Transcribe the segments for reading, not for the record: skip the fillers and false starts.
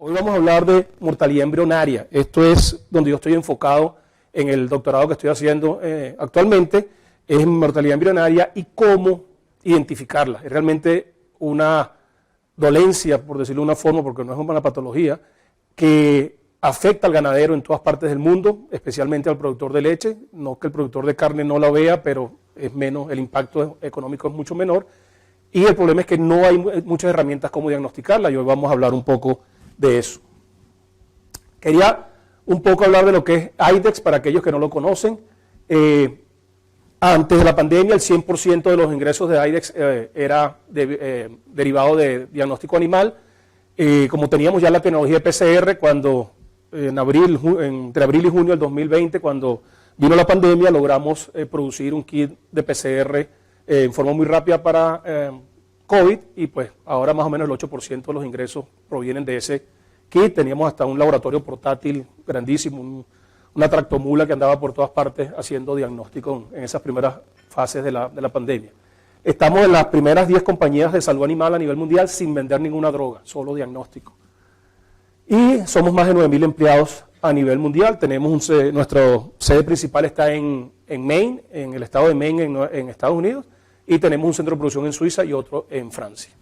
Hoy vamos a hablar de mortalidad embrionaria. Esto es donde yo estoy enfocado en el doctorado que estoy haciendo actualmente, es mortalidad embrionaria y cómo identificarla. Es realmente una dolencia, por decirlo de una forma, porque no es una patología, que afecta al ganadero en todas partes del mundo, especialmente al productor de leche. No que el productor de carne no la vea, pero es menos, el impacto económico es mucho menor. Y el problema es que no hay muchas herramientas como diagnosticarla, y hoy vamos a hablar un poco de eso. Quería un poco hablar de lo que es IDEXX para aquellos que no lo conocen. Antes de la pandemia, el 100% de los ingresos de IDEXX era derivado de diagnóstico animal. Como teníamos ya la tecnología de PCR, cuando entre abril y junio del 2020, cuando vino la pandemia, logramos producir un kit de PCR en forma muy rápida para COVID, y pues ahora más o menos el 8% de los ingresos provienen de ese kit. Teníamos hasta un laboratorio portátil grandísimo, una tractomula que andaba por todas partes haciendo diagnóstico en esas primeras fases de la pandemia. Estamos en las primeras 10 compañías de salud animal a nivel mundial sin vender ninguna droga, solo diagnóstico. Y somos más de 9.000 empleados a nivel mundial. Tenemos nuestro sede principal está en Maine, en el estado de Maine, en Estados Unidos, y tenemos un centro de producción en Suiza y otro en Francia.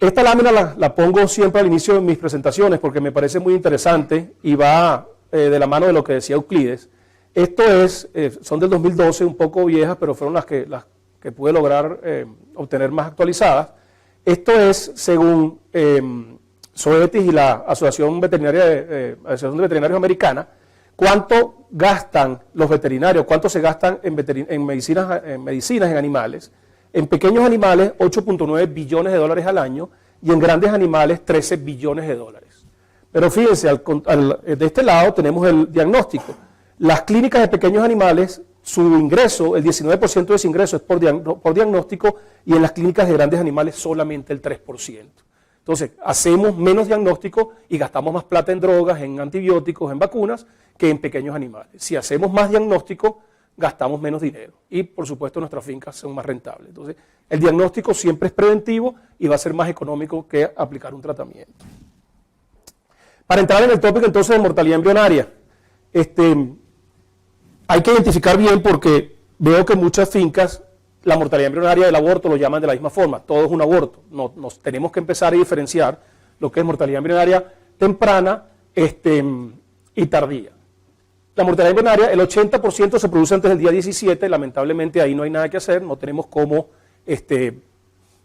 Esta lámina la pongo siempre al inicio de mis presentaciones porque me parece muy interesante y va de la mano de lo que decía Euclides. Esto son del 2012, un poco viejas, pero fueron las que pude lograr obtener más actualizadas. Esto es según Zoetis y la Asociación de Veterinarios Americana, cuánto gastan los veterinarios, cuánto se gastan en medicinas en animales. En pequeños animales, 8.9 billones de dólares al año, y en grandes animales, 13 billones de dólares. Pero fíjense, de este lado tenemos el diagnóstico. Las clínicas de pequeños animales, su ingreso, el 19% de ese ingreso es por diagnóstico, y en las clínicas de grandes animales solamente el 3%. Entonces, hacemos menos diagnóstico y gastamos más plata en drogas, en antibióticos, en vacunas, que en pequeños animales. Si hacemos más diagnóstico, gastamos menos dinero y, por supuesto, nuestras fincas son más rentables. Entonces, el diagnóstico siempre es preventivo y va a ser más económico que aplicar un tratamiento. Para entrar en el tópico, entonces, de mortalidad embrionaria, hay que identificar bien porque veo que muchas fincas, la mortalidad embrionaria del aborto lo llaman de la misma forma, todo es un aborto. Nos tenemos que empezar a diferenciar lo que es mortalidad embrionaria temprana y tardía. La mortalidad embrionaria, el 80% se produce antes del día 17, lamentablemente ahí no hay nada que hacer, no tenemos cómo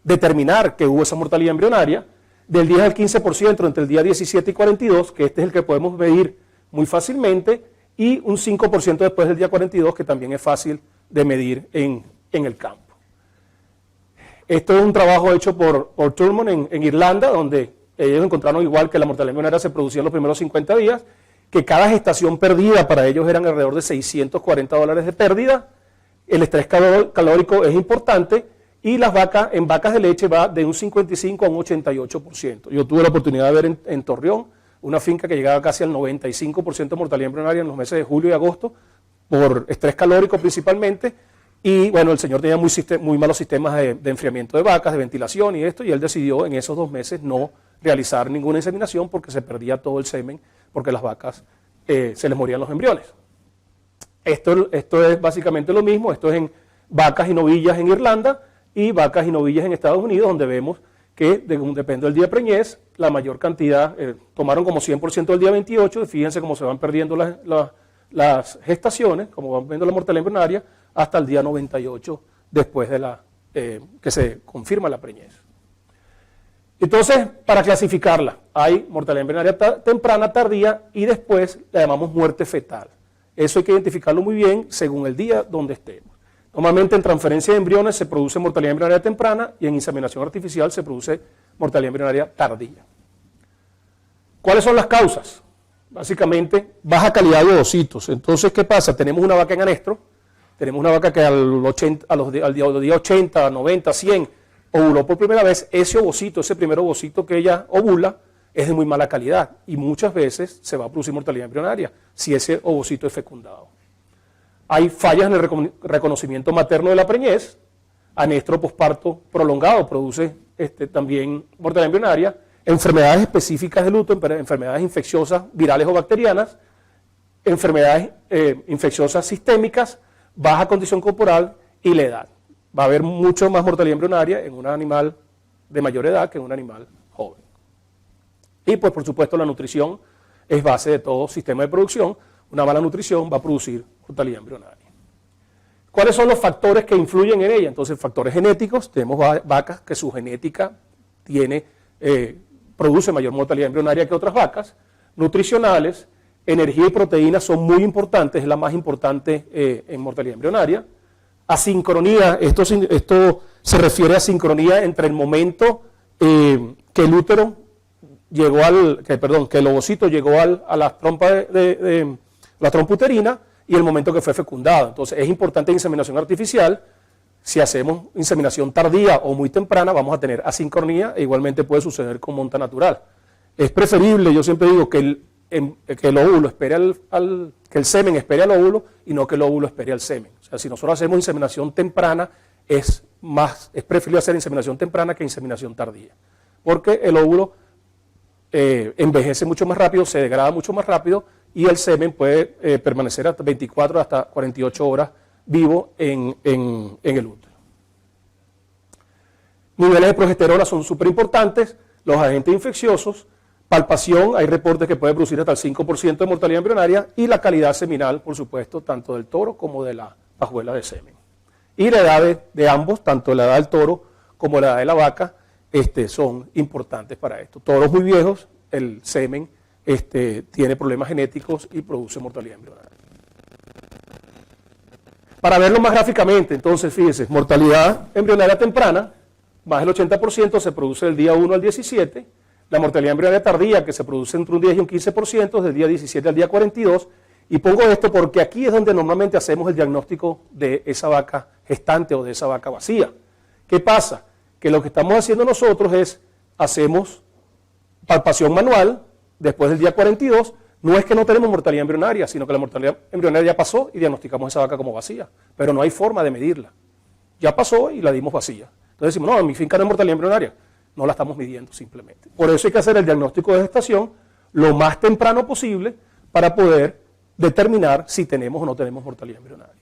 determinar que hubo esa mortalidad embrionaria. Del 10 al 15% entre el día 17 y 42, que este es el que podemos medir muy fácilmente, y un 5% después del día 42, que también es fácil de medir en el campo. Esto es un trabajo hecho por Thurman en Irlanda, donde ellos encontraron igual que la mortalidad embrionaria se producía en los primeros 50 días, que cada gestación perdida para ellos eran alrededor de $640 de pérdida. El estrés calórico es importante y en vacas de leche va de un 55 a un 88%. Yo tuve la oportunidad de ver en Torreón una finca que llegaba casi al 95% de mortalidad embrionaria en los meses de julio y agosto por estrés calórico principalmente. Y bueno, el señor tenía muy malos sistemas de enfriamiento de vacas, de ventilación y esto, y él decidió en esos 2 meses no realizar ninguna inseminación porque se perdía todo el semen, porque las vacas se les morían los embriones. Esto es básicamente lo mismo, esto es en vacas y novillas en Irlanda y vacas y novillas en Estados Unidos, donde vemos que depende del día de preñez, la mayor cantidad, tomaron como 100% del día 28, fíjense cómo se van perdiendo las gestaciones, como van viendo la mortalidad embrionaria, hasta el día 98 después de que se confirma la preñez. Entonces, para clasificarla, hay mortalidad embrionaria temprana, tardía, y después la llamamos muerte fetal. Eso hay que identificarlo muy bien según el día donde estemos. Normalmente en transferencia de embriones se produce mortalidad embrionaria temprana y en inseminación artificial se produce mortalidad embrionaria tardía. ¿Cuáles son las causas? Básicamente, baja calidad de ovocitos. Entonces, ¿qué pasa? Tenemos una vaca en anestro, tenemos una vaca que al día 80, 90, 100 ovuló por primera vez. Ese ovocito, ese primer ovocito que ella ovula, es de muy mala calidad y muchas veces se va a producir mortalidad embrionaria si ese ovocito es fecundado. Hay fallas en el reconocimiento materno de la preñez, anestro posparto prolongado produce también mortalidad embrionaria, enfermedades específicas del útero, enfermedades infecciosas virales o bacterianas, enfermedades infecciosas sistémicas, baja condición corporal y la edad. Va a haber mucho más mortalidad embrionaria en un animal de mayor edad que en un animal joven. Y pues por supuesto la nutrición es base de todo sistema de producción. Una mala nutrición va a producir mortalidad embrionaria. ¿Cuáles son los factores que influyen en ella? Entonces, factores genéticos, tenemos vacas que su genética produce mayor mortalidad embrionaria que otras vacas. Nutricionales, energía y proteínas son muy importantes, es la más importante en mortalidad embrionaria. Asincronía, esto se refiere a sincronía entre el momento que el útero llegó que el ovocito llegó a la trompa la trompa uterina y el momento que fue fecundado. Entonces es importante en inseminación artificial. Si hacemos inseminación tardía o muy temprana vamos a tener asincronía e igualmente puede suceder con monta natural. Es preferible, yo siempre digo, que el óvulo espere que el semen espere al óvulo y no que el óvulo espere al semen. O sea, si nosotros hacemos inseminación temprana es preferible hacer inseminación temprana que inseminación tardía, porque el óvulo envejece mucho más rápido, se degrada mucho más rápido y el semen puede permanecer hasta 24 hasta 48 horas vivo en el útero. Niveles de progesterona son súper importantes, los agentes infecciosos, palpación, hay reportes que puede producir hasta el 5% de mortalidad embrionaria y la calidad seminal, por supuesto, tanto del toro como de la pajuela de semen. Y la edad de ambos, tanto la edad del toro como la edad de la vaca, son importantes para esto. Toros muy viejos, el semen tiene problemas genéticos y produce mortalidad embrionaria. Para verlo más gráficamente, entonces, fíjense, mortalidad embrionaria temprana, más del 80% se produce del día 1 al 17, la mortalidad embrionaria tardía, que se produce entre un 10 y un 15%, del día 17 al día 42, y pongo esto porque aquí es donde normalmente hacemos el diagnóstico de esa vaca gestante o de esa vaca vacía. ¿Qué pasa? Que lo que estamos haciendo nosotros es, hacemos palpación manual, después del día 42, no es que no tenemos mortalidad embrionaria, sino que la mortalidad embrionaria ya pasó y diagnosticamos esa vaca como vacía, pero no hay forma de medirla. Ya pasó y la dimos vacía. Entonces decimos, no, en mi finca no hay mortalidad embrionaria, no la estamos midiendo simplemente. Por eso hay que hacer el diagnóstico de gestación lo más temprano posible para poder determinar si tenemos o no tenemos mortalidad embrionaria.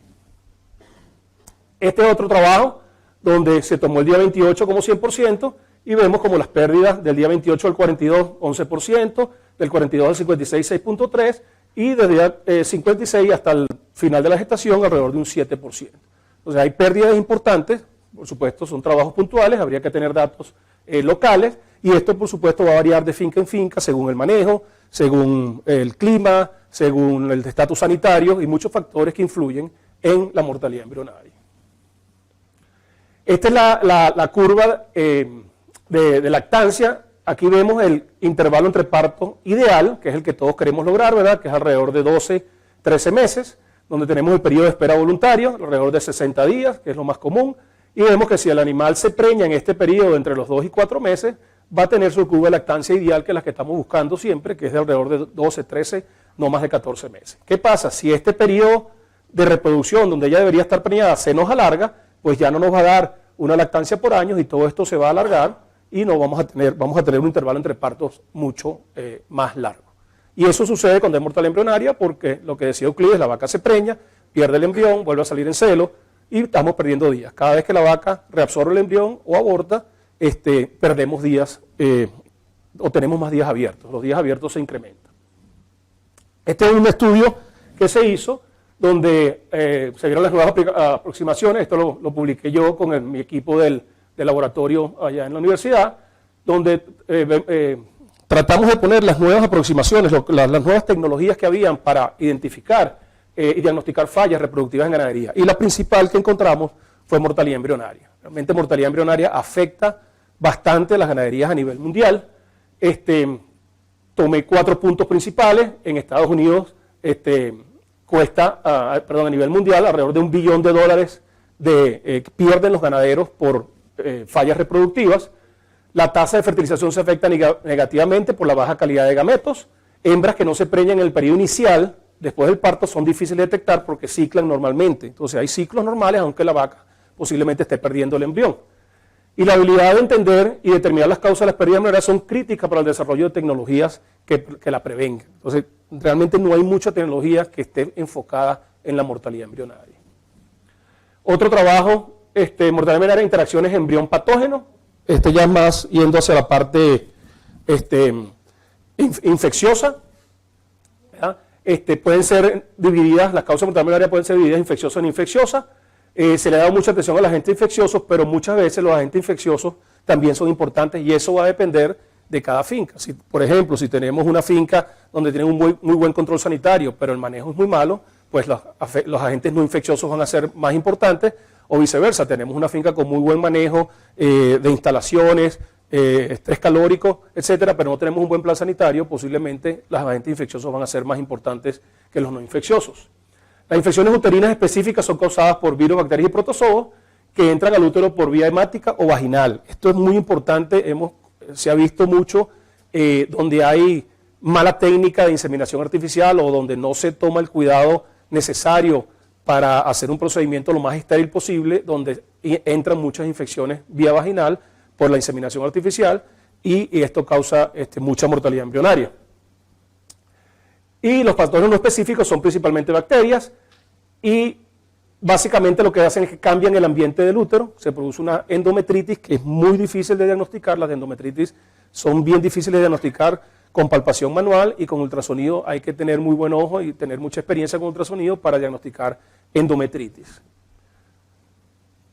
Este es otro trabajo donde se tomó el día 28 como 100% y vemos como las pérdidas del día 28 al 42, 11%, del 42 al 56, 6.3%, y desde el día 56 hasta el final de la gestación alrededor de un 7%. Entonces hay pérdidas importantes, por supuesto son trabajos puntuales, habría que tener datos locales, y esto por supuesto va a variar de finca en finca según el manejo, según el clima, según el estatus sanitario y muchos factores que influyen en la mortalidad embrionaria. Esta es la curva de lactancia. Aquí vemos el intervalo entre parto ideal, que es el que todos queremos lograr, ¿verdad? Que es alrededor de 12, 13 meses, donde tenemos el periodo de espera voluntario, alrededor de 60 días, que es lo más común, y vemos que si el animal se preña en este periodo entre los 2 y 4 meses, va a tener su curva de lactancia ideal, que es la que estamos buscando siempre, que es de alrededor de 12, 13, no más de 14 meses. ¿Qué pasa? Si este periodo de reproducción, donde ella debería estar preñada, se nos alarga, pues ya no nos va a dar una lactancia por años y todo esto se va a alargar y no vamos a tener un intervalo entre partos mucho más largo. Y eso sucede cuando hay mortalidad embrionaria porque lo que decía Euclides, la vaca se preña, pierde el embrión, vuelve a salir en celo y estamos perdiendo días. Cada vez que la vaca reabsorbe el embrión o aborta, perdemos días o tenemos más días abiertos. Los días abiertos se incrementan. Este es un estudio que se hizo donde se vieron las nuevas aproximaciones. Esto lo publiqué yo con mi equipo del laboratorio allá en la universidad, donde tratamos de poner las nuevas aproximaciones, las nuevas tecnologías que habían para identificar y diagnosticar fallas reproductivas en ganadería. Y la principal que encontramos fue mortalidad embrionaria. Realmente mortalidad embrionaria afecta bastante a las ganaderías a nivel mundial. Tomé 4 puntos principales. En Estados Unidos cuesta, a nivel mundial, alrededor de $1 billón pierden los ganaderos por fallas reproductivas. La tasa de fertilización se afecta negativamente por la baja calidad de gametos. Hembras que no se preñan en el periodo inicial, después del parto, son difíciles de detectar porque ciclan normalmente. Entonces hay ciclos normales, aunque la vaca posiblemente esté perdiendo el embrión. Y la habilidad de entender y determinar las causas de las pérdidas embrionarias son críticas para el desarrollo de tecnologías que la prevengan. Entonces, realmente no hay mucha tecnología que esté enfocada en la mortalidad embrionaria. Otro trabajo, mortalidad embrionaria, interacciones embrión-patógeno, ya más yendo hacia la parte infecciosa, ¿verdad? Pueden ser divididas, las causas de mortalidad embrionaria pueden ser divididas infecciosas e infecciosas. Se le ha dado mucha atención a los agentes infecciosos, pero muchas veces los agentes infecciosos también son importantes y eso va a depender de cada finca. Si, por ejemplo, si tenemos una finca donde tienen un muy buen control sanitario, pero el manejo es muy malo, pues los agentes no infecciosos van a ser más importantes, o viceversa, tenemos una finca con muy buen manejo de instalaciones, estrés calórico, etcétera, pero no tenemos un buen plan sanitario, posiblemente los agentes infecciosos van a ser más importantes que los no infecciosos. Las infecciones uterinas específicas son causadas por virus, bacterias y protozoos que entran al útero por vía hemática o vaginal. Esto es muy importante, se ha visto mucho donde hay mala técnica de inseminación artificial o donde no se toma el cuidado necesario para hacer un procedimiento lo más estéril posible, donde entran muchas infecciones vía vaginal por la inseminación artificial y esto causa mucha mortalidad embrionaria. Y los patógenos no específicos son principalmente bacterias y básicamente lo que hacen es que cambian el ambiente del útero, se produce una endometritis que es muy difícil de diagnosticar, las endometritis son bien difíciles de diagnosticar con palpación manual y con ultrasonido hay que tener muy buen ojo y tener mucha experiencia con ultrasonido para diagnosticar endometritis.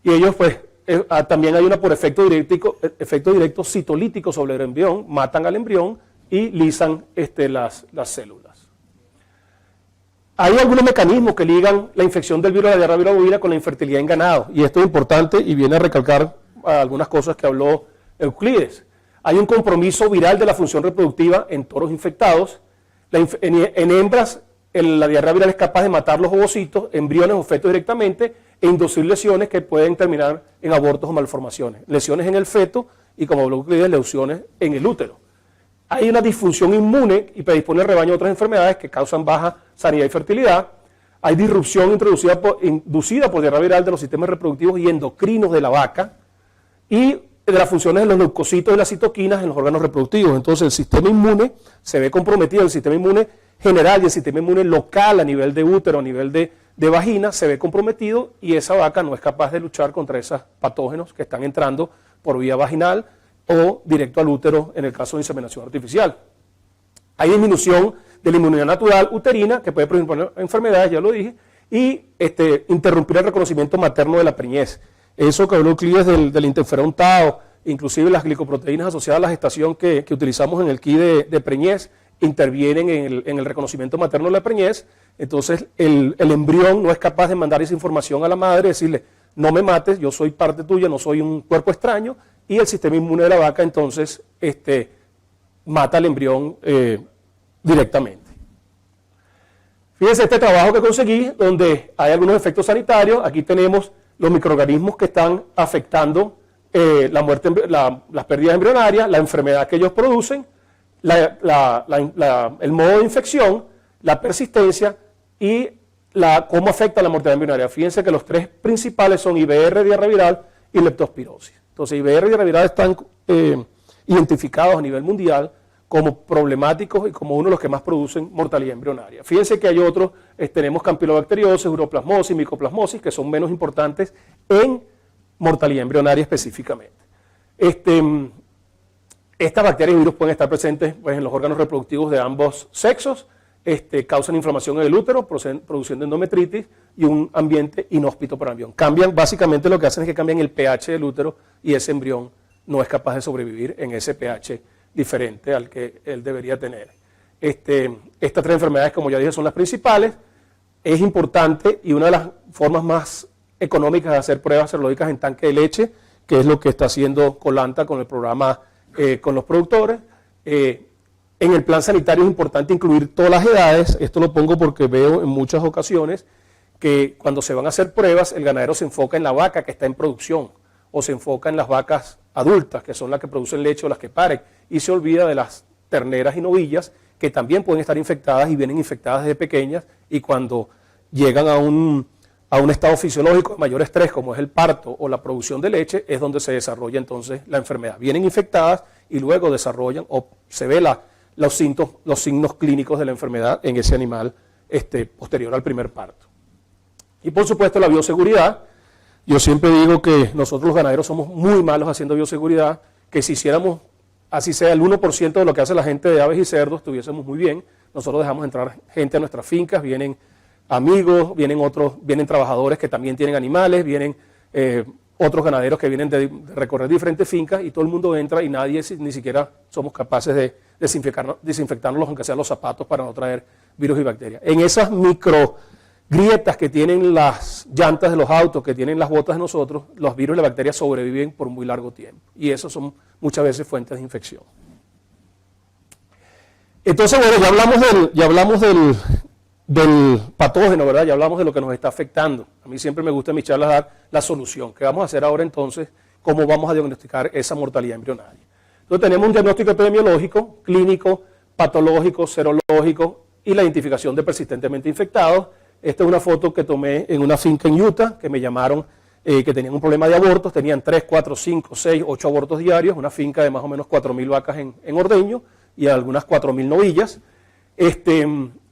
Y ellos pues también hay una por efecto directo citolítico sobre el embrión, matan al embrión y lisan las células. Hay algunos mecanismos que ligan la infección del virus de la diarrea viral bovina con la infertilidad en ganado, y esto es importante y viene a recalcar algunas cosas que habló Euclides. Hay un compromiso viral de la función reproductiva en toros infectados. En hembras, la diarrea viral es capaz de matar los ovocitos, embriones o fetos directamente e inducir lesiones que pueden terminar en abortos o malformaciones. Lesiones en el feto y, como habló Euclides, lesiones en el útero. Hay una disfunción inmune y predispone al rebaño a otras enfermedades que causan baja sanidad y fertilidad. Hay disrupción inducida por diarrea viral de los sistemas reproductivos y endocrinos de la vaca y de las funciones de los leucocitos y las citoquinas en los órganos reproductivos. Entonces el sistema inmune se ve comprometido, el sistema inmune general y el sistema inmune local a nivel de útero, a nivel de vagina, se ve comprometido y esa vaca no es capaz de luchar contra esos patógenos que están entrando por vía vaginal o directo al útero en el caso de inseminación artificial. Hay disminución de la inmunidad natural uterina que puede predisponer a enfermedades, ya lo dije, y interrumpir el reconocimiento materno de la preñez. Eso que habló Euclides del interferón tau, inclusive las glicoproteínas asociadas a la gestación que utilizamos en el kit de preñez, intervienen en el reconocimiento materno de la preñez. Entonces el embrión no es capaz de mandar esa información a la madre, decirle, no me mates, yo soy parte tuya, no soy un cuerpo extraño, y el sistema inmune de la vaca entonces mata al embrión directamente. Fíjense este trabajo que conseguí, donde hay algunos efectos sanitarios. Aquí tenemos los microorganismos que están afectando las pérdidas embrionarias, la enfermedad que ellos producen, el modo de infección, la persistencia y cómo afecta la mortalidad embrionaria. Fíjense que los tres principales son IBR, diarrea viral y leptospirosis. Entonces, IBR y diarrea viral están identificados a nivel mundial como problemáticos y como uno de los que más producen mortalidad embrionaria. Fíjense que hay otros, tenemos campylobacteriosis, uroplasmosis, micoplasmosis, que son menos importantes en mortalidad embrionaria específicamente. Estas bacterias y virus pueden estar presentes pues, en los órganos reproductivos de ambos sexos, causan inflamación en el útero, produciendo endometritis y un ambiente inhóspito para el embrión. Básicamente lo que hacen es que cambian el pH del útero y ese embrión no es capaz de sobrevivir en ese pH diferente al que él debería tener. Estas tres enfermedades, como ya dije, son las principales. Es importante y una de las formas más económicas de hacer pruebas serológicas en tanque de leche, que es lo que está haciendo Colanta con el programa con los productores. En el plan sanitario es importante incluir todas las edades. Esto lo pongo porque veo en muchas ocasiones que cuando se van a hacer pruebas, el ganadero se enfoca en la vaca que está en producción o se enfoca en las vacas adultas, que son las que producen leche o las que paren, y se olvida de las terneras y novillas, que también pueden estar infectadas y vienen infectadas desde pequeñas, y cuando llegan a un estado fisiológico de mayor estrés, como es el parto o la producción de leche, es donde se desarrolla entonces la enfermedad. Vienen infectadas y luego desarrollan o se ve los signos clínicos de la enfermedad en ese animal posterior al primer parto. Y por supuesto la bioseguridad. Yo siempre digo que nosotros los ganaderos somos muy malos haciendo bioseguridad, que si hiciéramos así sea el 1% de lo que hace la gente de aves y cerdos, estuviésemos muy bien. Nosotros dejamos entrar gente a nuestras fincas, vienen amigos, vienen trabajadores que también tienen animales, vienen otros ganaderos que vienen de recorrer diferentes fincas y todo el mundo entra y nadie, ni siquiera somos capaces de desinfectarnos, aunque sean los zapatos, para no traer virus y bacterias. En esas micro grietas que tienen las llantas de los autos, que tienen las botas de nosotros, los virus y las bacterias sobreviven por muy largo tiempo. Y eso son muchas veces fuentes de infección. Entonces, bueno, ya hablamos del patógeno, ¿verdad? Ya hablamos de lo que nos está afectando. A mí siempre me gusta en mis charlas dar la solución. ¿Qué vamos a hacer ahora entonces? ¿Cómo vamos a diagnosticar esa mortalidad embrionaria? Entonces tenemos un diagnóstico epidemiológico, clínico, patológico, serológico y la identificación de persistentemente infectados. Esta es una foto que tomé en una finca en Utah, que me llamaron que tenían un problema de abortos, tenían 3, 4, 5, 6, 8 abortos diarios, una finca de más o menos 4.000 vacas en ordeño y algunas 4.000 novillas,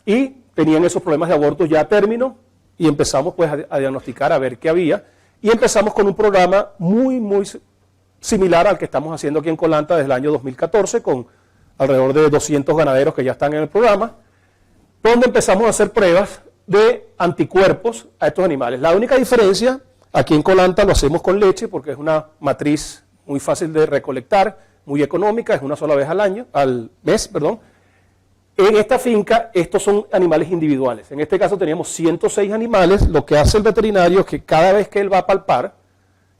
y tenían esos problemas de abortos ya a término, y empezamos pues a diagnosticar, a ver qué había, y empezamos con un programa muy similar al que estamos haciendo aquí en Colanta desde el año 2014, con alrededor de 200 ganaderos que ya están en el programa, donde empezamos a hacer pruebas de anticuerpos a estos animales. La única diferencia, aquí en Colanta lo hacemos con leche porque es una matriz muy fácil de recolectar, muy económica, es una sola vez al mes. En esta finca estos son animales individuales. En este caso teníamos 106 animales. Lo que hace el veterinario es que cada vez que él va a palpar,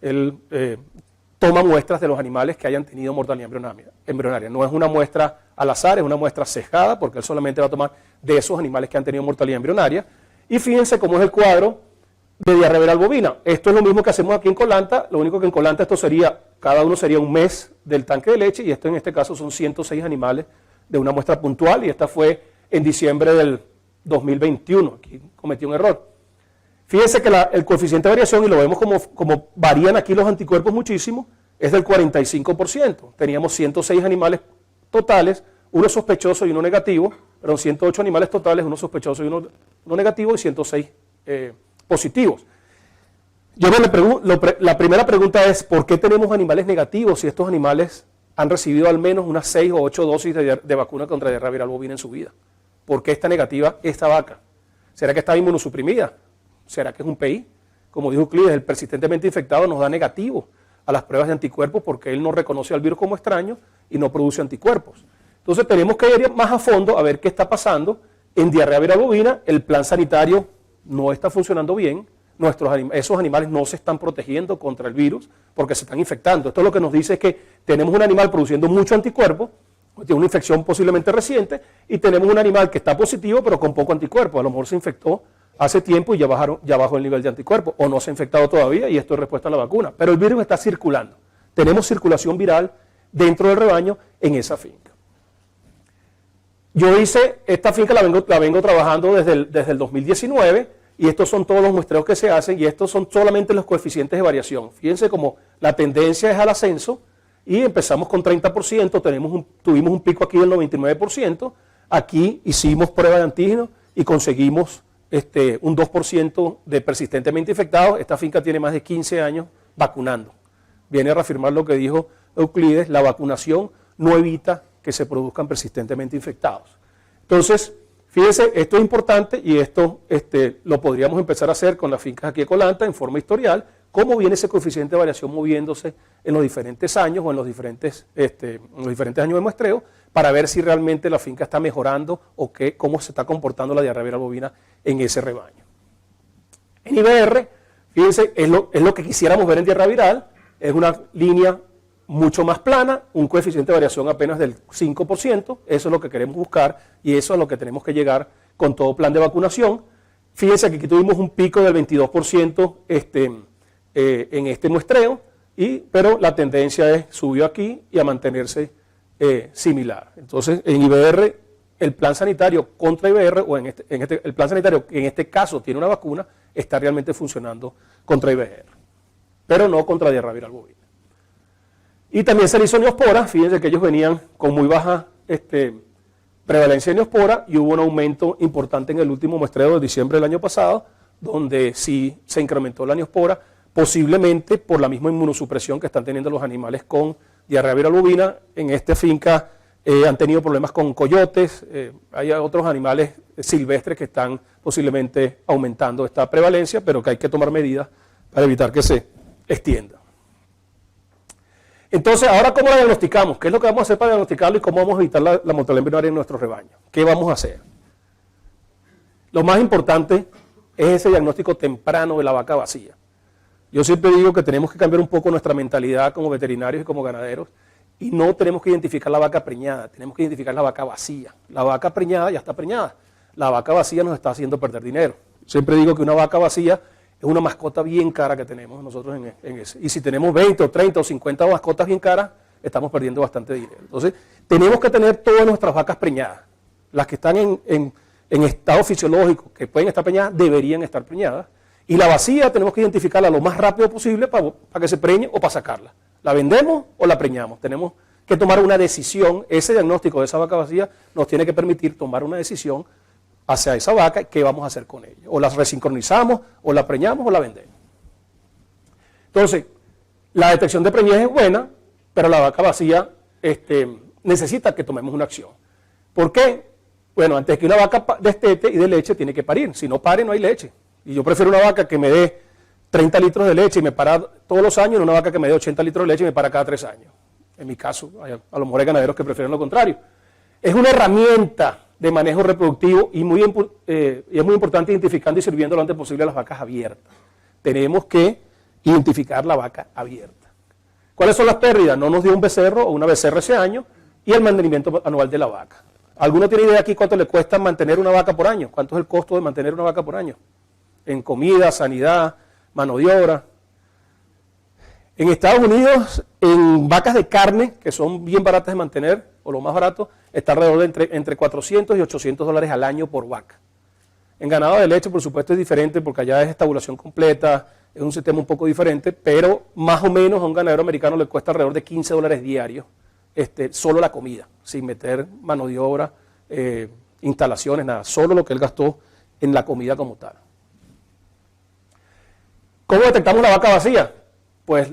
él toma muestras de los animales que hayan tenido mortalidad embrionaria. No es una muestra al azar, es una muestra sesgada, porque él solamente va a tomar de esos animales que han tenido mortalidad embrionaria. Y fíjense cómo es el cuadro de diarrea viral bovina. Esto es lo mismo que hacemos aquí en Colanta, lo único que en Colanta esto sería, cada uno sería un mes del tanque de leche, y esto en este caso son 106 animales de una muestra puntual, y esta fue en diciembre del 2021, aquí cometí un error. Fíjense que el coeficiente de variación, y lo vemos como varían aquí los anticuerpos muchísimo, es del 45%. Teníamos 106 animales totales, uno sospechoso y uno negativo, perdón, 108 animales totales, uno sospechoso y uno negativo, y 106 positivos. La primera pregunta es, ¿por qué tenemos animales negativos si estos animales han recibido al menos unas 6 o 8 dosis de vacuna contra diarrea viral bovina en su vida? ¿Por qué está negativa esta vaca? ¿Será que está inmunosuprimida? ¿Será que es un PI? Como dijo Euclides, el persistentemente infectado nos da negativo a las pruebas de anticuerpos porque él no reconoce al virus como extraño y no produce anticuerpos. Entonces tenemos que ir más a fondo a ver qué está pasando en diarrea viral bovina. El plan sanitario no está funcionando bien, esos animales no se están protegiendo contra el virus porque se están infectando. Esto lo que nos dice es que tenemos un animal produciendo mucho anticuerpo, tiene una infección posiblemente reciente, y tenemos un animal que está positivo pero con poco anticuerpo. A lo mejor se infectó hace tiempo y ya bajó el nivel de anticuerpo, o no se ha infectado todavía y esto es respuesta a la vacuna, pero el virus está circulando. Tenemos circulación viral dentro del rebaño en esa finca. Yo hice, esta finca la vengo trabajando desde el 2019, y estos son todos los muestreos que se hacen, y estos son solamente los coeficientes de variación. Fíjense cómo la tendencia es al ascenso, y empezamos con 30%, tuvimos un pico aquí del 99%, aquí hicimos prueba de antígeno y conseguimos un 2% de persistentemente infectados. Esta finca tiene más de 15 años vacunando. Viene a reafirmar lo que dijo Euclides, la vacunación no evita que se produzcan persistentemente infectados. Entonces, fíjense, esto es importante, y esto lo podríamos empezar a hacer con las fincas aquí de Colanta en forma historial, cómo viene ese coeficiente de variación moviéndose en los diferentes años o en los diferentes años de muestreo, para ver si realmente la finca está mejorando o cómo se está comportando la diarrea viral bovina en ese rebaño. En IBR, fíjense, es lo que quisiéramos ver en diarrea viral, es una línea mucho más plana, un coeficiente de variación apenas del 5%, eso es lo que queremos buscar y eso es a lo que tenemos que llegar con todo plan de vacunación. Fíjense que aquí tuvimos un pico del 22% en este muestreo, pero la tendencia subió aquí y a mantenerse similar. Entonces, en IBR el plan sanitario contra IBR, o el plan sanitario que en este caso tiene una vacuna, está realmente funcionando contra IBR, pero no contra diarrea viral bovina. Y también se le hizo neospora. Fíjense que ellos venían con muy baja prevalencia de neospora y hubo un aumento importante en el último muestreo de diciembre del año pasado, donde sí se incrementó la neospora, posiblemente por la misma inmunosupresión que están teniendo los animales con diarrea viral bovina. En esta finca han tenido problemas con coyotes, hay otros animales silvestres que están posiblemente aumentando esta prevalencia, pero que hay que tomar medidas para evitar que se extienda. Entonces, ahora, ¿cómo la diagnosticamos? ¿Qué es lo que vamos a hacer para diagnosticarlo y cómo vamos a evitar la mortalidad embrionaria en nuestro rebaño? ¿Qué vamos a hacer? Lo más importante es ese diagnóstico temprano de la vaca vacía. Yo siempre digo que tenemos que cambiar un poco nuestra mentalidad como veterinarios y como ganaderos, y no tenemos que identificar la vaca preñada, tenemos que identificar la vaca vacía. La vaca preñada ya está preñada, la vaca vacía nos está haciendo perder dinero. Siempre digo que una vaca vacía es una mascota bien cara que tenemos nosotros en ese. Y si tenemos 20 o 30 o 50 mascotas bien caras, estamos perdiendo bastante dinero. Entonces, tenemos que tener todas nuestras vacas preñadas. Las que están en estado fisiológico, que pueden estar preñadas, deberían estar preñadas. Y la vacía tenemos que identificarla lo más rápido posible para que se preñe o para sacarla. ¿La vendemos o la preñamos? Tenemos que tomar una decisión. Ese diagnóstico de esa vaca vacía nos tiene que permitir tomar una decisión hacia esa vaca, ¿qué vamos a hacer con ella? O la resincronizamos, o la preñamos, o la vendemos. Entonces, la detección de preñez es buena, pero la vaca vacía necesita que tomemos una acción. ¿Por qué? Bueno, antes que una vaca destete y de leche tiene que parir. Si no pare, no hay leche. Y yo prefiero una vaca que me dé 30 litros de leche y me para todos los años, no una vaca que me dé 80 litros de leche y me para cada 3 años. En mi caso, a lo mejor hay ganaderos que prefieren lo contrario. Es una herramienta de manejo reproductivo y es muy importante identificando y sirviendo lo antes posible a las vacas abiertas. Tenemos que identificar la vaca abierta. ¿Cuáles son las pérdidas? No nos dio un becerro o una becerra ese año y el mantenimiento anual de la vaca. ¿Alguno tiene idea aquí cuánto le cuesta mantener una vaca por año? ¿Cuánto es el costo de mantener una vaca por año? En comida, sanidad, mano de obra. En Estados Unidos, en vacas de carne, que son bien baratas de mantener, o lo más barato, está alrededor de entre 400 y 800 dólares al año por vaca. En ganado de leche, por supuesto, es diferente porque allá es estabulación completa, es un sistema un poco diferente, pero más o menos a un ganadero americano le cuesta alrededor de 15 dólares diarios solo la comida, sin meter mano de obra, instalaciones, nada, solo lo que él gastó en la comida como tal. ¿Cómo detectamos la vaca vacía? Pues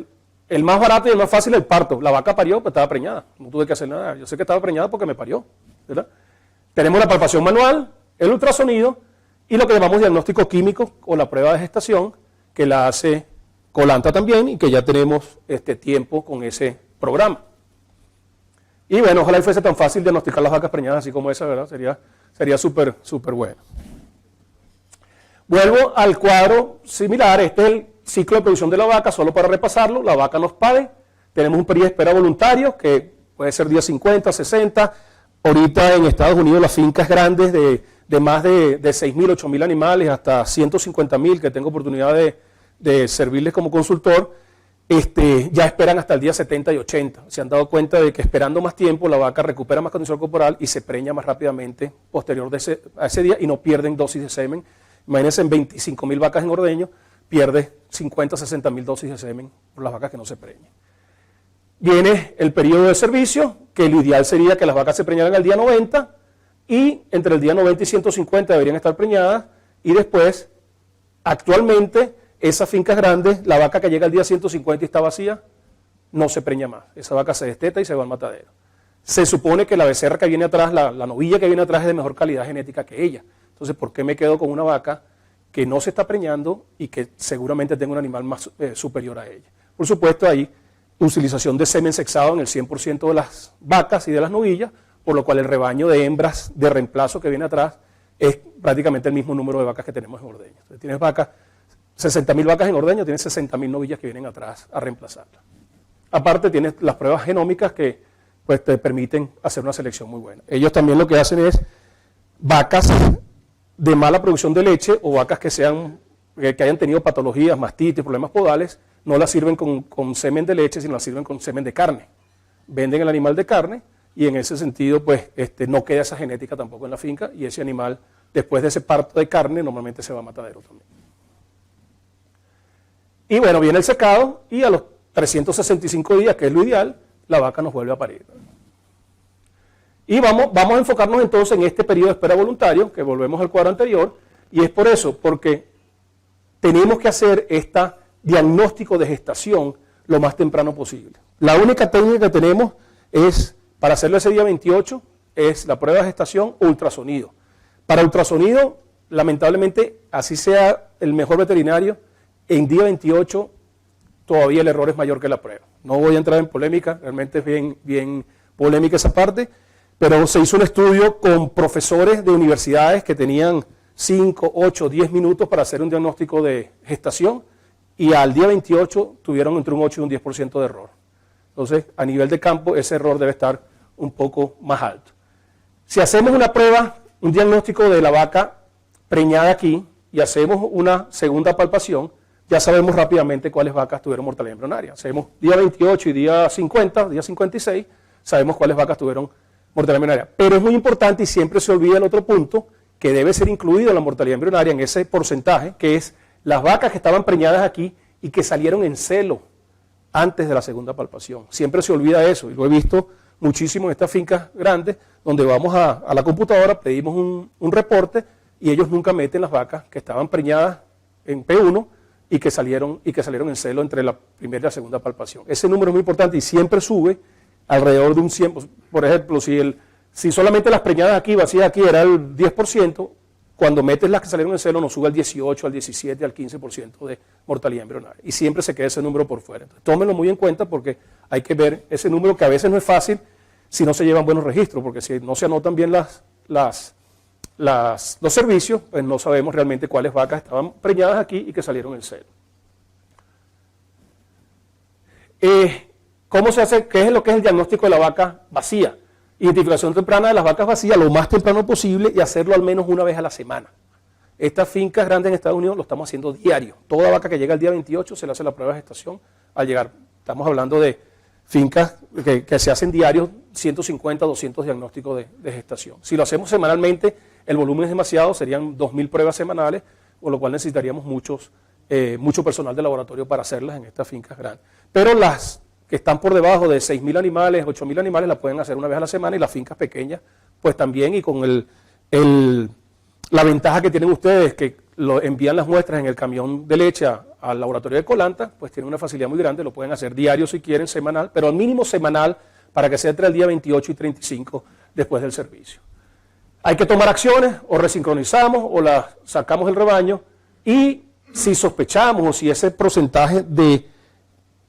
el más barato y el más fácil es el parto. La vaca parió, pues estaba preñada, no tuve que hacer nada. Yo sé que estaba preñada porque me parió, ¿verdad? Tenemos la palpación manual, el ultrasonido y lo que llamamos diagnóstico químico o la prueba de gestación, que la hace Colanta también y que ya tenemos tiempo con ese programa. Y bueno, ojalá fuese tan fácil diagnosticar las vacas preñadas así como esa, ¿verdad? Sería súper bueno. Vuelvo al cuadro similar. Este es el ciclo de producción de la vaca, solo para repasarlo. La vaca nos pare, tenemos un periodo de espera voluntario que puede ser días 50, 60. Ahorita en Estados Unidos las fincas grandes de más de 6.000, 8.000 animales, hasta 150.000, que tengo oportunidad de servirles como consultor, ya esperan hasta el día 70 y 80. Se han dado cuenta de que esperando más tiempo la vaca recupera más condición corporal y se preña más rápidamente posterior a ese día y no pierden dosis de semen. Imagínense, en 25.000 vacas en ordeño, pierde 50, 60.000 dosis de semen por las vacas que no se preñan. Viene el periodo de servicio, que lo ideal sería que las vacas se preñaran al día 90 y entre el día 90 y 150 deberían estar preñadas y después, actualmente, esas fincas grandes, la vaca que llega al día 150 y está vacía, no se preña más. Esa vaca se desteta y se va al matadero. Se supone que la becerra que viene atrás, la novilla que viene atrás es de mejor calidad genética que ella. Entonces, ¿por qué me quedo con una vaca que no se está preñando y que seguramente tenga un animal más superior a ella? Por supuesto, hay utilización de semen sexado en el 100% de las vacas y de las novillas, por lo cual el rebaño de hembras de reemplazo que viene atrás es prácticamente el mismo número de vacas que tenemos en ordeño. Entonces, tienes 60.000 vacas en ordeño, tienes 60.000 novillas que vienen atrás a reemplazarlas. Aparte, tienes las pruebas genómicas que pues, te permiten hacer una selección muy buena. Ellos también lo que hacen es vacas de mala producción de leche o vacas que hayan tenido patologías, mastitis, problemas podales, no las sirven con semen de leche, sino las sirven con semen de carne. Venden el animal de carne y en ese sentido pues no queda esa genética tampoco en la finca y ese animal después de ese parto de carne normalmente se va a matadero también. Y bueno, viene el secado y a los 365 días, que es lo ideal, la vaca nos vuelve a parir. Y vamos a enfocarnos entonces en este periodo de espera voluntario, que volvemos al cuadro anterior, y es por eso, porque tenemos que hacer este diagnóstico de gestación lo más temprano posible. La única técnica que tenemos es, para hacerlo ese día 28, es la prueba de gestación o ultrasonido. Para ultrasonido, lamentablemente, así sea el mejor veterinario, en día 28 todavía el error es mayor que la prueba. No voy a entrar en polémica, realmente es bien polémica esa parte, pero se hizo un estudio con profesores de universidades que tenían 5, 8, 10 minutos para hacer un diagnóstico de gestación y al día 28 tuvieron entre un 8 y un 10% de error. Entonces, a nivel de campo, ese error debe estar un poco más alto. Si hacemos una prueba, un diagnóstico de la vaca preñada aquí y hacemos una segunda palpación, ya sabemos rápidamente cuáles vacas tuvieron mortalidad embrionaria. Sabemos día 28 y día 50, día 56, sabemos cuáles vacas tuvieron mortalidad embrionaria. Pero es muy importante y siempre se olvida el otro punto, que debe ser incluido la mortalidad embrionaria en ese porcentaje, que es las vacas que estaban preñadas aquí y que salieron en celo antes de la segunda palpación. Siempre se olvida eso, y lo he visto muchísimo en estas fincas grandes, donde vamos a la computadora, pedimos un reporte, y ellos nunca meten las vacas que estaban preñadas en P1 y que salieron en celo entre la primera y la segunda palpación. Ese número es muy importante y siempre sube alrededor de un 100%. Por ejemplo, si solamente las preñadas aquí, vacías aquí, era el 10%, cuando metes las que salieron en celo nos sube al 18, al 17, al 15% de mortalidad embrionaria. Y siempre se queda ese número por fuera. Entonces, tómenlo muy en cuenta porque hay que ver ese número que a veces no es fácil si no se llevan buenos registros, porque si no se anotan bien los servicios, pues no sabemos realmente cuáles vacas estaban preñadas aquí y que salieron en celo. ¿Cómo se hace? ¿Qué es lo que es el diagnóstico de la vaca vacía? Identificación temprana de las vacas vacías lo más temprano posible y hacerlo al menos una vez a la semana. Estas fincas grandes en Estados Unidos lo estamos haciendo diario. Toda vaca que llega el día 28 se le hace la prueba de gestación al llegar. Estamos hablando de fincas que se hacen diarios, 150, 200 diagnósticos de gestación. Si lo hacemos semanalmente, el volumen es demasiado, serían 2.000 pruebas semanales, con lo cual necesitaríamos mucho personal de laboratorio para hacerlas en estas fincas grandes. Pero las que están por debajo de 6.000 animales, 8.000 animales, la pueden hacer una vez a la semana, y las fincas pequeñas, pues también, y con la ventaja que tienen ustedes, que envían las muestras en el camión de leche al laboratorio de Colanta, pues tienen una facilidad muy grande, lo pueden hacer diario si quieren, semanal, pero al mínimo semanal, para que sea entre el día 28 y 35 después del servicio. Hay que tomar acciones, o resincronizamos, o las sacamos del rebaño, y si sospechamos, o si ese porcentaje de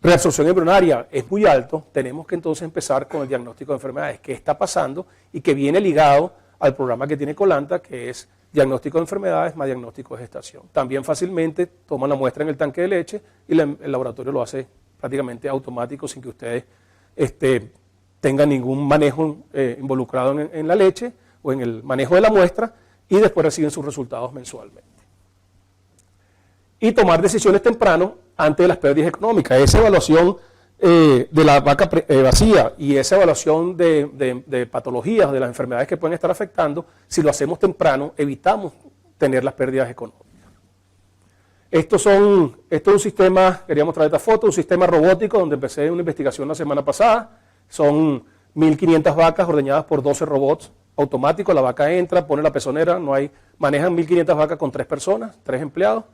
reabsorción embrionaria es muy alto, tenemos que entonces empezar con el diagnóstico de enfermedades, qué está pasando y que viene ligado al programa que tiene Colanta, que es diagnóstico de enfermedades más diagnóstico de gestación. También fácilmente toman la muestra en el tanque de leche y el laboratorio lo hace prácticamente automático sin que ustedes tengan ningún manejo involucrado en la leche o en el manejo de la muestra, y después reciben sus resultados mensualmente. Y tomar decisiones temprano ante las pérdidas económicas. Esa evaluación de la vaca vacía y esa evaluación de patologías, de las enfermedades que pueden estar afectando, si lo hacemos temprano, evitamos tener las pérdidas económicas. Esto es un sistema, quería mostrar esta foto, un sistema robótico donde empecé una investigación la semana pasada. Son 1.500 vacas ordeñadas por 12 robots automáticos. La vaca entra, pone la pezonera, manejan 1.500 vacas con 3 personas, 3 empleados,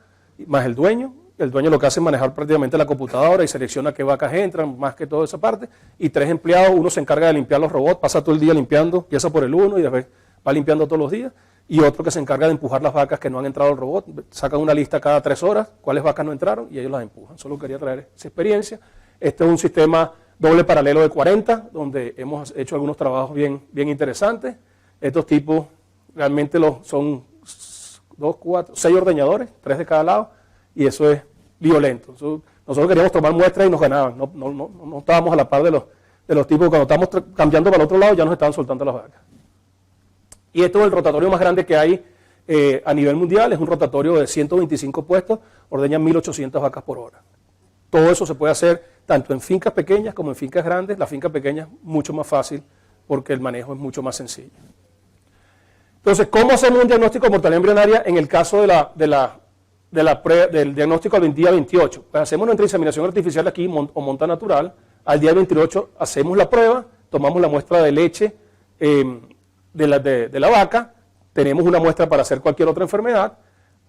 más el dueño. El dueño lo que hace es manejar prácticamente la computadora y selecciona qué vacas entran, más que toda esa parte, y 3 empleados, uno se encarga de limpiar los robots, pasa todo el día limpiando, empieza por el uno y después va limpiando todos los días, y otro que se encarga de empujar las vacas que no han entrado al robot, sacan una lista cada 3 horas, cuáles vacas no entraron, y ellos las empujan. Solo quería traer esa experiencia. Este es un sistema doble paralelo de 40, donde hemos hecho algunos trabajos bien interesantes. Estos tipos realmente son 6 ordeñadores, 3 de cada lado, y eso es violento. Nosotros queríamos tomar muestras y nos ganaban, no estábamos a la par de los tipos, cuando estábamos cambiando para el otro lado ya nos estaban soltando las vacas. Y esto es el rotatorio más grande que hay a nivel mundial, es un rotatorio de 125 puestos, ordeñan 1.800 vacas por hora. Todo eso se puede hacer tanto en fincas pequeñas como en fincas grandes. La finca pequeña es mucho más fácil porque el manejo es mucho más sencillo. Entonces, ¿cómo hacemos un diagnóstico de mortalidad embrionaria en el caso del diagnóstico al día 28? Pues hacemos nuestra inseminación artificial aquí o monta natural. Al día 28 hacemos la prueba, tomamos la muestra de leche de la vaca, tenemos una muestra para hacer cualquier otra enfermedad.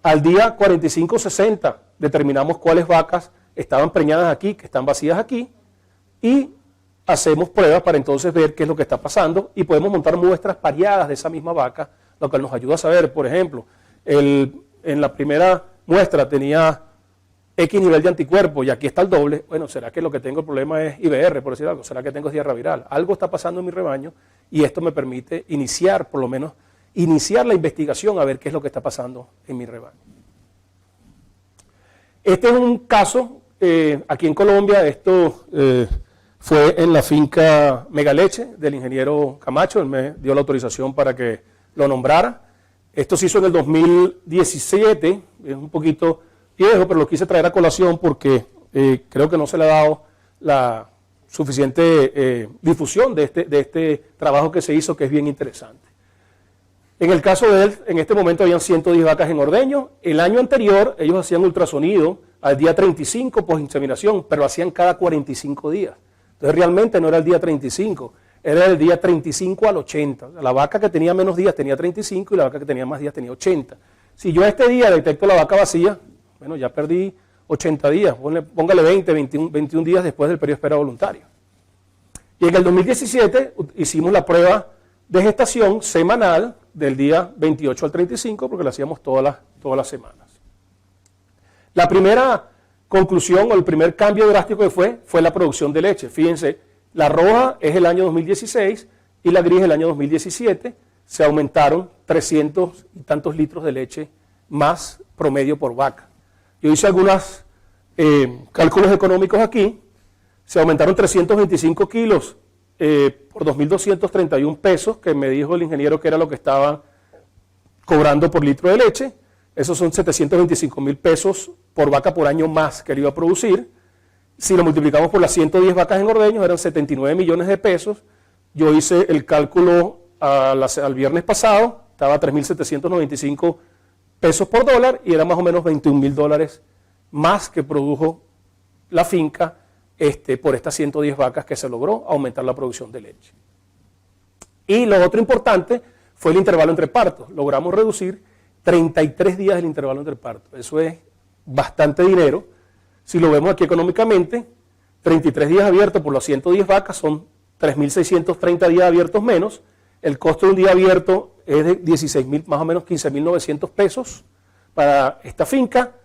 Al día 45-60 determinamos cuáles vacas estaban preñadas aquí, que están vacías aquí, y hacemos pruebas para entonces ver qué es lo que está pasando y podemos montar muestras pareadas de esa misma vaca, lo que nos ayuda a saber, por ejemplo, en la primera muestra tenía X nivel de anticuerpos y aquí está el doble. Bueno, ¿será que lo que tengo el problema es IBR, por decir algo? ¿Será que tengo diarrea viral? Algo está pasando en mi rebaño y esto me permite iniciar, por lo menos, iniciar la investigación a ver qué es lo que está pasando en mi rebaño. Este es un caso aquí en Colombia. Esto fue en la finca Megaleche del ingeniero Camacho. Él me dio la autorización para que lo nombrara. Esto se hizo en el 2017, es un poquito viejo, pero lo quise traer a colación porque creo que no se le ha dado la suficiente difusión de este trabajo que se hizo, que es bien interesante. En el caso de él, en este momento habían 110 vacas en ordeño. El año anterior ellos hacían ultrasonido al día 35 post inseminación, pero lo hacían cada 45 días. Entonces realmente no era el día 35, era el día 35 al 80. La vaca que tenía menos días tenía 35 y la vaca que tenía más días tenía 80. Si yo este día detecto la vaca vacía, bueno, ya perdí 80 días, póngale 20, 21 días después del periodo de espera voluntario. Y en el 2017 hicimos la prueba de gestación semanal del día 28 al 35, porque la hacíamos todas las semanas. La primera conclusión o el primer cambio drástico que fue la producción de leche. Fíjense, la roja es el año 2016 y la gris el año 2017. Se aumentaron 300 y tantos litros de leche más promedio por vaca. Yo hice algunos cálculos económicos aquí. Se aumentaron 325 kilos por 2.231 pesos, que me dijo el ingeniero que era lo que estaban cobrando por litro de leche. Esos son 725.000 pesos por vaca por año más que él iba a producir. Si lo multiplicamos por las 110 vacas en ordeños, eran 79 millones de pesos. Yo hice el cálculo al viernes pasado, estaba a 3.795 pesos por dólar y era más o menos 21.000 dólares más que produjo la finca por estas 110 vacas que se logró aumentar la producción de leche. Y lo otro importante fue el intervalo entre partos. Logramos reducir 33 días el intervalo entre partos. Eso es bastante dinero. Si lo vemos aquí económicamente, 33 días abiertos por las 110 vacas son 3.630 días abiertos menos. El costo de un día abierto es de 16.000, más o menos 15.900 pesos para esta finca.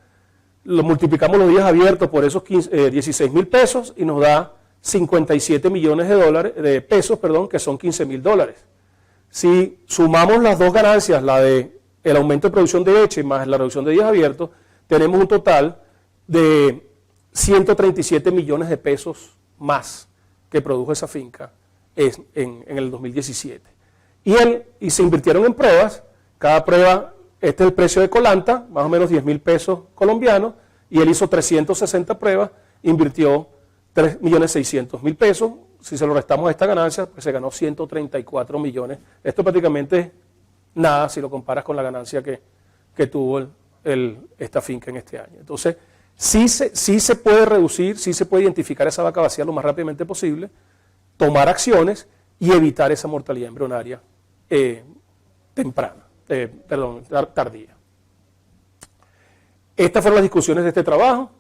Lo multiplicamos los días abiertos por esos 16.000 pesos y nos da 57 millones de pesos, que son 15.000 dólares. Si sumamos las dos ganancias, la de el aumento de producción de leche más la reducción de días abiertos, tenemos un total de 137 millones de pesos más que produjo esa finca en el 2017. Y se invirtieron en pruebas. Cada prueba, este es el precio de Colanta, más o menos 10.000 pesos colombianos, y él hizo 360 pruebas, invirtió 3.600.000 pesos. Si se lo restamos a esta ganancia, pues se ganó 134 millones. Esto prácticamente nada si lo comparas con la ganancia que tuvo esta finca en este año. Entonces, sí se puede reducir, sí se puede identificar esa vaca vacía lo más rápidamente posible, tomar acciones y evitar esa mortalidad embrionaria tardía. Estas fueron las discusiones de este trabajo.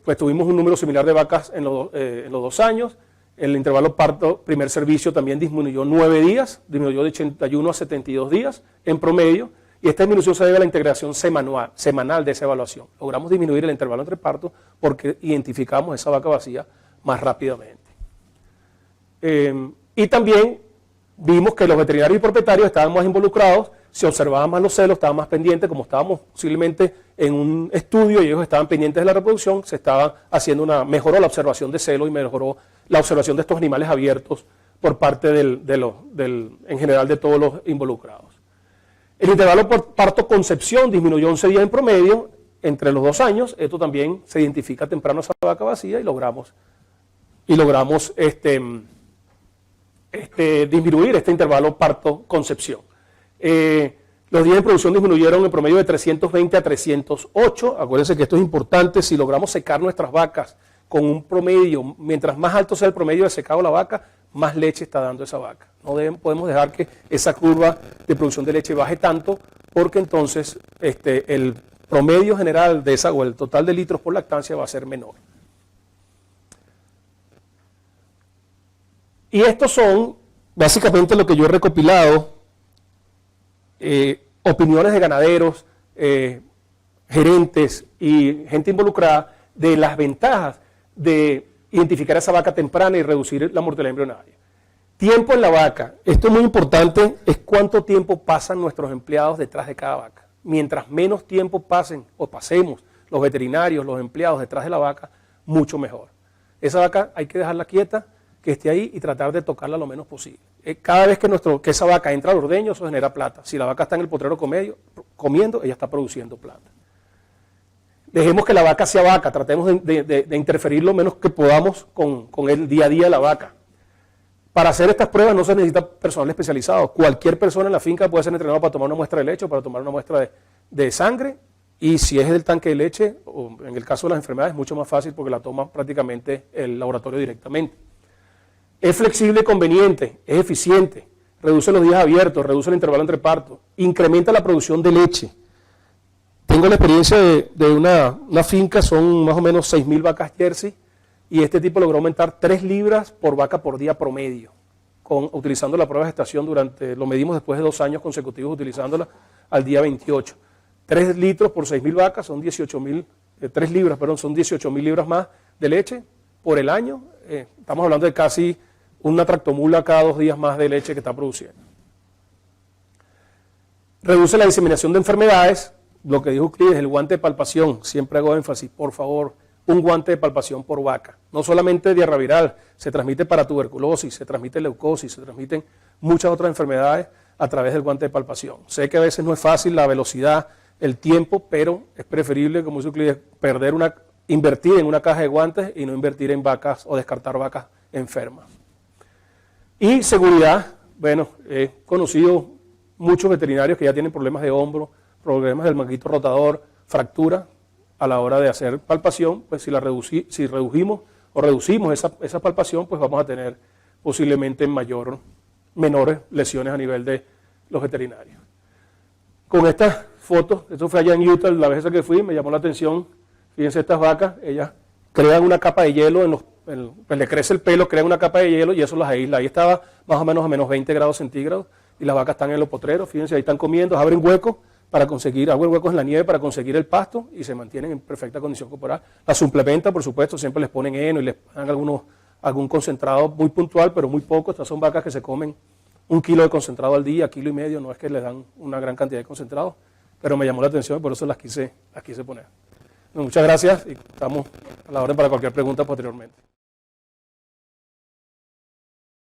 Pues tuvimos un número similar de vacas en los 2 años. El intervalo parto primer servicio también disminuyó 9 días, disminuyó de 81 a 72 días en promedio, y esta disminución se debe a la integración semanal de esa evaluación. Logramos disminuir el intervalo entre partos porque identificamos esa vaca vacía más rápidamente. Y también vimos que los veterinarios y propietarios estaban más involucrados, se observaban más los celos, estaban más pendientes, como estábamos posiblemente en un estudio y ellos estaban pendientes de la reproducción, se estaba haciendo mejoró la observación de celos y mejoró la observación de estos animales abiertos por parte en general de todos los involucrados. El intervalo por parto-concepción disminuyó 11 días en promedio entre los 2 años. Esto también se identifica temprano esa vaca vacía y logramos disminuir este intervalo parto-concepción. Los días de producción disminuyeron en promedio de 320 a 308. Acuérdense que esto es importante. Si logramos secar nuestras vacas con un promedio, mientras más alto sea el promedio de secado de la vaca, más leche está dando esa vaca. No podemos dejar que esa curva de producción de leche baje tanto, porque entonces el promedio general de esa, o el total de litros por lactancia va a ser menor. Y estos son básicamente lo que yo he recopilado, opiniones de ganaderos, gerentes y gente involucrada de las ventajas de identificar esa vaca temprana y reducir la mortalidad embrionaria. Tiempo en la vaca. Esto es muy importante, es cuánto tiempo pasan nuestros empleados detrás de cada vaca. Mientras menos tiempo pasen o pasemos los veterinarios, los empleados detrás de la vaca, mucho mejor. Esa vaca hay que dejarla quieta, que esté ahí y tratar de tocarla lo menos posible. Cada vez que esa vaca entra al ordeño, eso genera plata. Si la vaca está en el potrero comiendo, ella está produciendo plata. Dejemos que la vaca sea vaca, tratemos de interferir lo menos que podamos con el día a día de la vaca. Para hacer estas pruebas no se necesita personal especializado. Cualquier persona en la finca puede ser entrenado para tomar una muestra de leche o para tomar una muestra de sangre, y si es del tanque de leche, o en el caso de las enfermedades, es mucho más fácil porque la toma prácticamente el laboratorio directamente. Es flexible y conveniente, es eficiente, reduce los días abiertos, reduce el intervalo entre partos, incrementa la producción de leche. Tengo la experiencia de una finca, son más o menos 6.000 vacas Jersey, y este tipo logró aumentar 3 libras por vaca por día promedio, utilizando la prueba de gestación lo medimos después de 2 años consecutivos utilizándola al día 28. 3 litros por 6.000 vacas son 3 libras, perdón, son 18.000 libras más de leche por el año. Estamos hablando de casi una tractomula cada 2 días más de leche que está produciendo. Reduce la diseminación de enfermedades, lo que dijo Euclides, el guante de palpación, siempre hago énfasis, por favor, un guante de palpación por vaca. No solamente diarrea viral, se transmite para tuberculosis, se transmite leucosis, se transmiten muchas otras enfermedades a través del guante de palpación. Sé que a veces no es fácil la velocidad, el tiempo, pero es preferible, como dice Euclides, invertir en una caja de guantes y no invertir en vacas o descartar vacas enfermas. Y seguridad, bueno, he conocido muchos veterinarios que ya tienen problemas de hombro, problemas del manguito rotador, fractura. A la hora de hacer palpación, pues si reducimos esa palpación, pues vamos a tener posiblemente menores lesiones a nivel de los veterinarios. Con estas fotos, esto fue allá en Utah, la vez que fui, me llamó la atención, fíjense estas vacas, ellas crean una capa de hielo, pues le crece el pelo, crean una capa de hielo y eso las aísla. Ahí estaba más o menos a menos 20 grados centígrados y las vacas están en los potreros, fíjense, ahí están comiendo, abren huecos abren huecos en la nieve para conseguir el pasto y se mantienen en perfecta condición corporal. La suplementa, por supuesto, siempre les ponen heno y les dan algún concentrado muy puntual, pero muy poco. Estas son vacas que se comen 1 kilo de concentrado al día, 1,5 kilos, no es que les dan una gran cantidad de concentrado, pero me llamó la atención y por eso las quise poner. Muchas gracias y estamos a la orden para cualquier pregunta posteriormente.